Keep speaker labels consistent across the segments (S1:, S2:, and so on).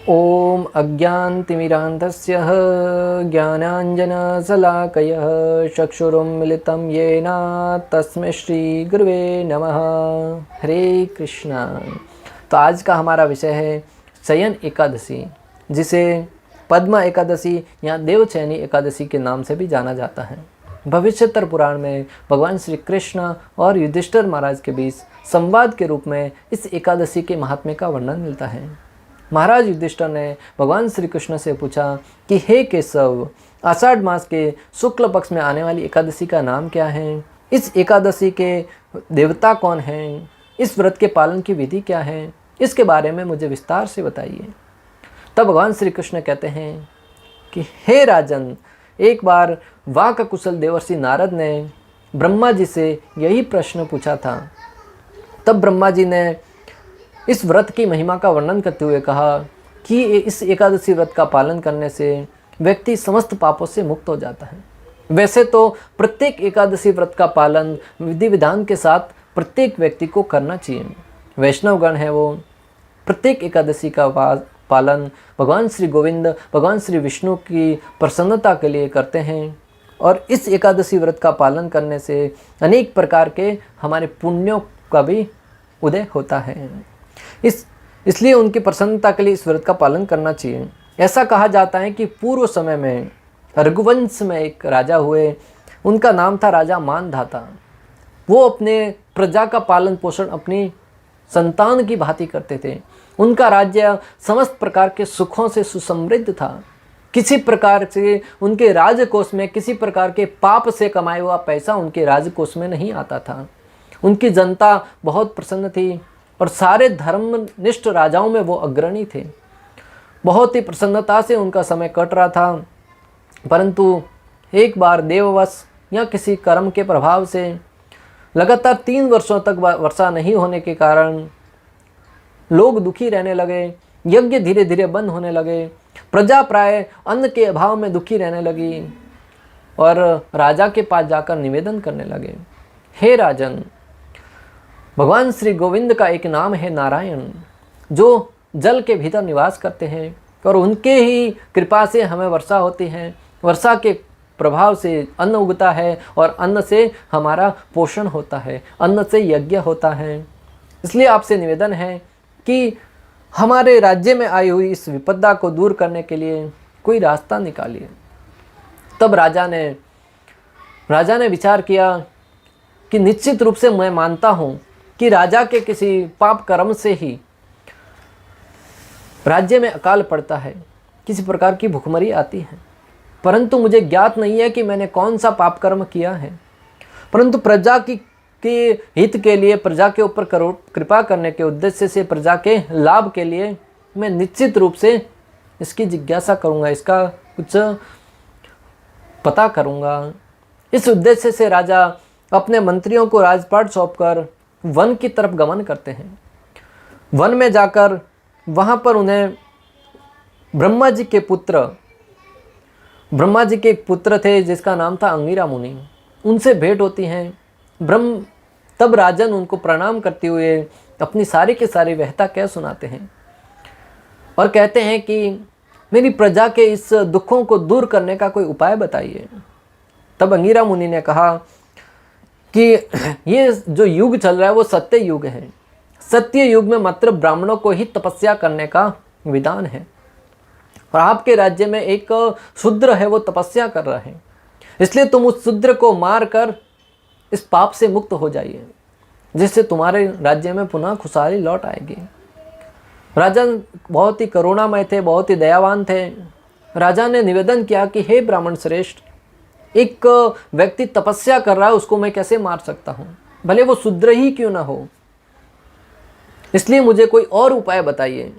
S1: ओम अज्ञानतिमिरान्धस्य ज्ञानाञ्जनशलाकयः चक्षुरुन्मिलितं येन तस्मै श्रीगुरुवे नमः। हरे कृष्णा। तो आज का हमारा विषय है शयन एकादशी, जिसे पद्मा एकादशी या देवचयनी एकादशी के नाम से भी जाना जाता है। भविष्योत्तर पुराण में भगवान श्री कृष्ण और युधिष्ठिर महाराज के बीच संवाद के रूप में इस एकादशी के महात्म्य का वर्णन मिलता है। महाराज युधिष्ठिर ने भगवान श्री कृष्ण से पूछा कि हे केशव, आषाढ़ मास के शुक्ल पक्ष में आने वाली एकादशी का नाम क्या है? इस एकादशी के देवता कौन हैं? इस व्रत के पालन की विधि क्या है? इसके बारे में मुझे विस्तार से बताइए। तब भगवान श्री कृष्ण कहते हैं कि हे राजन, एक बार वाक कुशल देवर्षि नारद ने ब्रह्मा जी से यही प्रश्न पूछा था। तब ब्रह्मा जी ने इस व्रत की महिमा का वर्णन करते हुए कहा कि इस एकादशी व्रत का पालन करने से व्यक्ति समस्त पापों से मुक्त हो जाता है। वैसे तो प्रत्येक एकादशी व्रत का पालन विधि विधान के साथ प्रत्येक व्यक्ति को करना चाहिए। वैष्णवगण है वो प्रत्येक एकादशी का पालन भगवान श्री गोविंद, भगवान श्री विष्णु की प्रसन्नता के लिए करते हैं, और इस एकादशी व्रत का पालन करने से अनेक प्रकार के हमारे पुण्यों का भी उदय होता है। इसलिए उनकी प्रसन्नता के लिए इस व्रत का पालन करना चाहिए। ऐसा कहा जाता है कि पूर्व समय में रघुवंश में एक राजा हुए, उनका नाम था राजा मानधाता। वो अपने प्रजा का पालन पोषण अपनी संतान की भांति करते थे। उनका राज्य समस्त प्रकार के सुखों से सुसमृद्ध था। किसी प्रकार से उनके राजकोष में किसी प्रकार के पाप से कमाया हुआ पैसा उनके राजकोष में नहीं आता था। उनकी जनता बहुत प्रसन्न थी और सारे धर्मनिष्ठ राजाओं में वो अग्रणी थे। बहुत ही प्रसन्नता से उनका समय कट रहा था। परंतु एक बार देववश या किसी कर्म के प्रभाव से लगातार 3 वर्षों तक वर्षा नहीं होने के कारण लोग दुखी रहने लगे। यज्ञ धीरे धीरे बंद होने लगे। प्रजा प्राय अन्न के अभाव में दुखी रहने लगी और राजा के पास जाकर निवेदन करने लगे, हे राजन, भगवान श्री गोविंद का एक नाम है नारायण, जो जल के भीतर निवास करते हैं और उनके ही कृपा से हमें वर्षा होती है। वर्षा के प्रभाव से अन्न उगता है और अन्न से हमारा पोषण होता है, अन्न से यज्ञ होता है। इसलिए आपसे निवेदन है कि हमारे राज्य में आई हुई इस विपदा को दूर करने के लिए कोई रास्ता निकालिए। तब राजा ने विचार किया कि निश्चित रूप से मैं मानता हूँ कि राजा के किसी पाप कर्म से ही राज्य में अकाल पड़ता है, किसी प्रकार की भुखमरी आती है। परंतु मुझे ज्ञात नहीं है कि मैंने कौन सा पाप कर्म किया है। परंतु प्रजा के हित के लिए, प्रजा के ऊपर कृपा करने के उद्देश्य से, प्रजा के लाभ के लिए मैं निश्चित रूप से इसकी जिज्ञासा करूँगा, इसका कुछ पता करूँगा। इस उद्देश्य से राजा अपने मंत्रियों को राजपाट सौंपकर वन की तरफ गमन करते हैं। वन में जाकर वहाँ पर उन्हें ब्रह्मा जी के एक पुत्र थे जिसका नाम था अंगिरा मुनि, उनसे भेंट होती हैं। तब राजन उनको प्रणाम करते हुए अपनी सारी की सारी व्यथा कह सुनाते हैं और कहते हैं कि मेरी प्रजा के इस दुखों को दूर करने का कोई उपाय बताइए। तब अंगिरा मुनि ने कहा कि ये जो युग चल रहा है वो सत्य युग है। सत्य युग में मात्र ब्राह्मणों को ही तपस्या करने का विधान है, और आपके राज्य में एक शूद्र है, वो तपस्या कर रहा है। इसलिए तुम उस शूद्र को मार कर इस पाप से मुक्त हो जाइए, जिससे तुम्हारे राज्य में पुनः खुशहाली लौट आएगी। राजा बहुत ही करुणामय थे, बहुत ही दयावान थे। राजा ने निवेदन किया कि हे ब्राह्मण श्रेष्ठ, एक व्यक्ति तपस्या कर रहा है, उसको मैं कैसे मार सकता हूँ, भले वो शूद्र ही क्यों ना हो। इसलिए मुझे कोई और उपाय बताइए।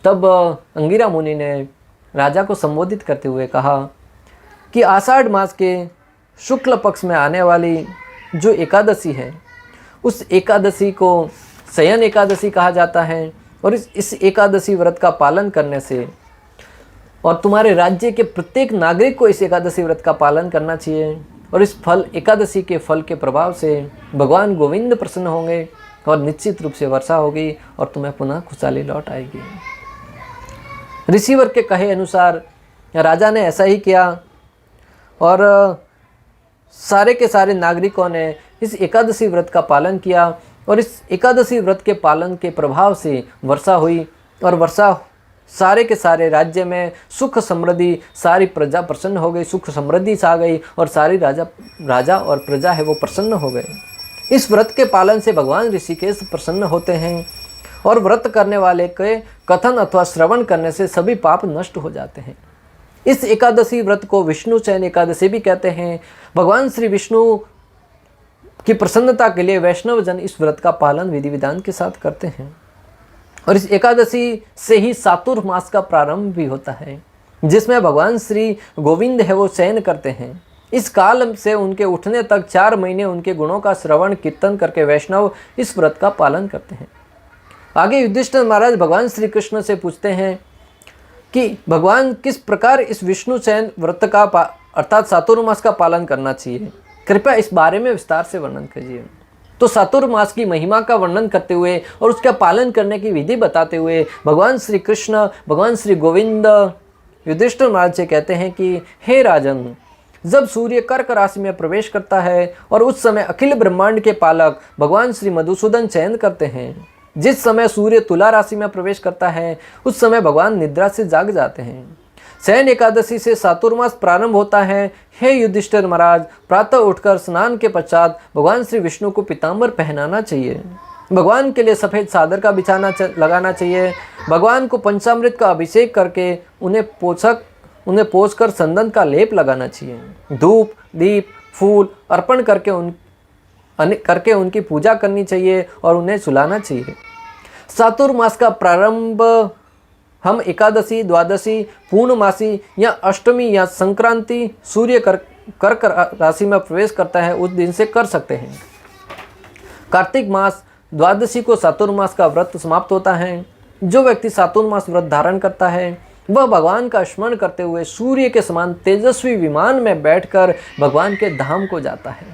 S1: तब अंगिरा मुनि ने राजा को संबोधित करते हुए कहा कि आषाढ़ मास के शुक्ल पक्ष में आने वाली जो एकादशी है, उस एकादशी को शयन एकादशी कहा जाता है, और इस एकादशी व्रत का पालन करने से, और तुम्हारे राज्य के प्रत्येक नागरिक को इस एकादशी व्रत का पालन करना चाहिए, और इस एकादशी के फल के प्रभाव से भगवान गोविंद प्रसन्न होंगे और निश्चित रूप से वर्षा होगी और तुम्हें पुनः खुशहाली लौट आएगी। ऋषिवर के कहे अनुसार राजा ने ऐसा ही किया और सारे के सारे नागरिकों ने इस एकादशी व्रत का पालन किया और इस एकादशी व्रत के पालन के प्रभाव से वर्षा हुई और वर्षा सारे के सारे राज्य में सुख समृद्धि, सारी प्रजा प्रसन्न हो गई, सुख समृद्धि छा गई और सारी राजा और प्रजा है वो प्रसन्न हो गए। इस व्रत के पालन से भगवान ऋषिकेश प्रसन्न होते हैं और व्रत करने वाले के कथन अथवा श्रवण करने से सभी पाप नष्ट हो जाते हैं। इस एकादशी व्रत को विष्णु शयन एकादशी भी कहते हैं। भगवान श्री विष्णु की प्रसन्नता के लिए वैष्णव जन इस व्रत का पालन विधि विधान के साथ करते हैं और इस एकादशी से ही चातुर्मास का प्रारंभ भी होता है, जिसमें भगवान श्री गोविंद है वो शयन करते हैं। इस काल से उनके उठने तक 4 महीने उनके गुणों का श्रवण कीर्तन करके वैष्णव इस व्रत का पालन करते हैं। आगे युधिष्ठिर महाराज भगवान श्री कृष्ण से पूछते हैं कि भगवान किस प्रकार इस विष्णु शयन व्रत का अर्थात चातुर्मास का पालन करना चाहिए, कृपया इस बारे में विस्तार से वर्णन कीजिए। तो चातुर्मास की महिमा का वर्णन करते हुए और उसका पालन करने की विधि बताते हुए भगवान श्री कृष्ण भगवान श्री गोविंद युधिष्ठिर महाराज से कहते हैं कि हे राजन, जब सूर्य कर्क राशि में प्रवेश करता है और उस समय अखिल ब्रह्मांड के पालक भगवान श्री मधुसूदन शयन करते हैं, जिस समय सूर्य तुला राशि में प्रवेश करता है उस समय भगवान निद्रा से जाग जाते हैं। शयन एकादशी से चातुर्मास प्रारंभ होता है। हे युधिष्ठिर महाराज, प्रातः उठकर स्नान के पश्चात भगवान श्री विष्णु को पीताम्बर पहनाना चाहिए, भगवान के लिए सफ़ेद चादर का बिछाना लगाना चाहिए, भगवान को पंचामृत का अभिषेक करके उन्हें पोंछकर चंदन का लेप लगाना चाहिए, धूप दीप फूल अर्पण करके उनकी पूजा करनी चाहिए और उन्हें सुलाना चाहिए। चातुर्मास का प्रारंभ हम एकादशी, द्वादशी, पूर्णमासी या अष्टमी या संक्रांति सूर्य कर्क राशि में प्रवेश करता है उस दिन से कर सकते हैं। कार्तिक मास द्वादशी को चातुर्मास का व्रत समाप्त होता है। जो व्यक्ति चातुर्मास व्रत धारण करता है वह भगवान का स्मरण करते हुए सूर्य के समान तेजस्वी विमान में बैठकर भगवान के धाम को जाता है।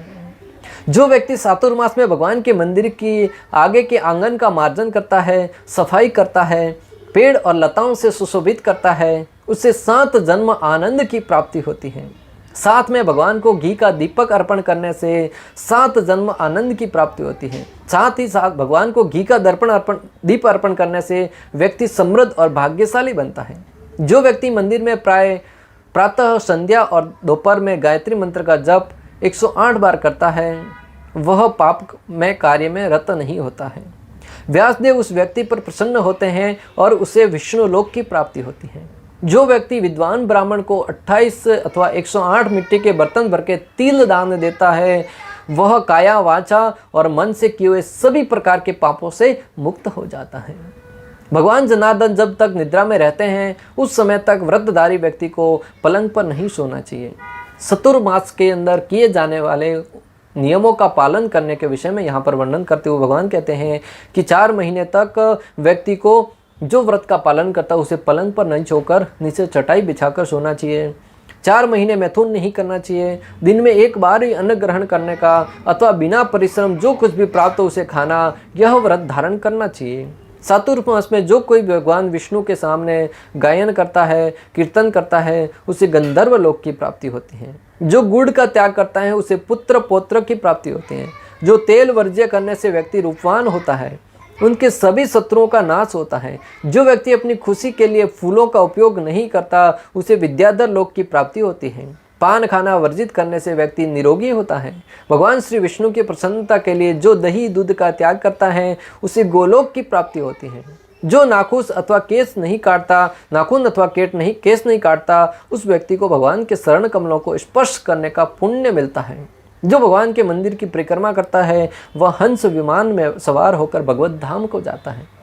S1: जो व्यक्ति चातुर्मास में भगवान के मंदिर की आगे के आंगन का मार्जन करता है, सफाई करता है, पेड़ और लताओं से सुशोभित करता है, उससे 7 जन्म आनंद की प्राप्ति होती है। साथ में भगवान को घी का दीपक अर्पण करने से 7 जन्म आनंद की प्राप्ति होती है। साथ ही साथ भगवान को घी का दीप अर्पण करने से व्यक्ति समृद्ध और भाग्यशाली बनता है। जो व्यक्ति मंदिर में प्रातः, संध्या और दोपहर में गायत्री मंत्र का जप 108 बार करता है वह पाप में कार्य में रत नहीं होता है। व्यासदेव उस व्यक्ति पर प्रसन्न होते हैं और उसे विष्णु लोक की प्राप्ति होती है। जो व्यक्ति विद्वान ब्राह्मण को 28 अथवा 108 मिट्टी के बर्तन भर के तिल दान देता है वह काया वाचा और मन से किए हुए सभी प्रकार के पापों से मुक्त हो जाता है। भगवान जनार्दन जब तक निद्रा में रहते हैं उस समय तक व्रतधारी व्यक्ति को पलंग पर नहीं सोना चाहिए। चातुर्मास के अंदर किए जाने वाले नियमों का पालन करने के विषय में यहाँ पर वर्णन करते हुए भगवान कहते हैं कि 4 महीने तक व्यक्ति को जो व्रत का पालन करता है उसे पलंग पर नहीं सोकर नीचे चटाई बिछाकर सोना चाहिए। 4 महीने मैथुन नहीं करना चाहिए। दिन में 1 बार ही अन्न ग्रहण करने का अथवा बिना परिश्रम जो कुछ भी प्राप्त हो उसे खाना, यह व्रत धारण करना चाहिए। चातुर्मास में जो कोई भगवान विष्णु के सामने गायन करता है, कीर्तन करता है, उसे गंधर्व लोक की प्राप्ति होती है। जो गुड़ का त्याग करता है उसे पुत्र पौत्र की प्राप्ति होती है। जो तेल वर्ज्य करने से व्यक्ति रूपवान होता है उनके सभी शत्रुओं का नाश होता है। जो व्यक्ति अपनी खुशी के लिए फूलों का उपयोग नहीं करता उसे विद्याधर लोक की प्राप्ति होती है। पान खाना वर्जित करने से व्यक्ति निरोगी होता है। भगवान श्री विष्णु की प्रसन्नता के लिए जो दही दूध का त्याग करता है उसे गोलोक की प्राप्ति होती है। जो नाखून अथवा केस नहीं काटता उस व्यक्ति को भगवान के शरण कमलों को स्पर्श करने का पुण्य मिलता है। जो भगवान के मंदिर की परिक्रमा करता है वह हंस विमान में सवार होकर भगवत धाम को जाता है।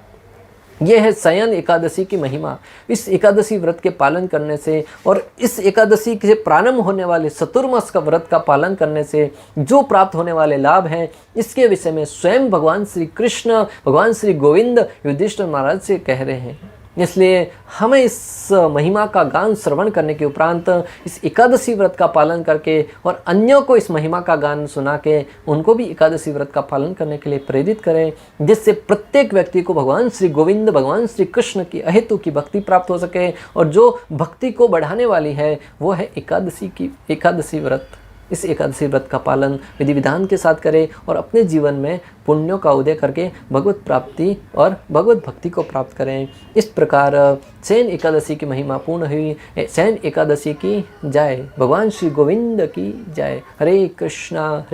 S1: यह है शयन एकादशी की महिमा। इस एकादशी व्रत के पालन करने से और इस एकादशी से प्रारंभ होने वाले चातुर्मास का व्रत का पालन करने से जो प्राप्त होने वाले लाभ हैं इसके विषय में स्वयं भगवान श्री कृष्ण भगवान श्री गोविंद युधिष्ठिर महाराज से कह रहे हैं। इसलिए हमें इस महिमा का गान श्रवण करने के उपरांत इस एकादशी व्रत का पालन करके और अन्यों को इस महिमा का गान सुना के उनको भी एकादशी व्रत का पालन करने के लिए प्रेरित करें, जिससे प्रत्येक व्यक्ति को भगवान श्री गोविंद, भगवान श्री कृष्ण की अहेतु की भक्ति प्राप्त हो सके। और जो भक्ति को बढ़ाने वाली है वो है एकादशी व्रत। इस एकादशी व्रत का पालन विधि विधान के साथ करें और अपने जीवन में पुण्यों का उदय करके भगवत प्राप्ति और भगवत भक्ति को प्राप्त करें। इस प्रकार शयन एकादशी की महिमा पूर्ण हुई। शयन एकादशी की जय। भगवान श्री गोविंद की जय। हरे कृष्णा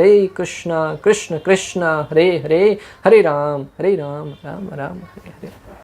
S1: कृष्ण कृष्ण हरे हरे, हरे राम राम राम हरे हरे।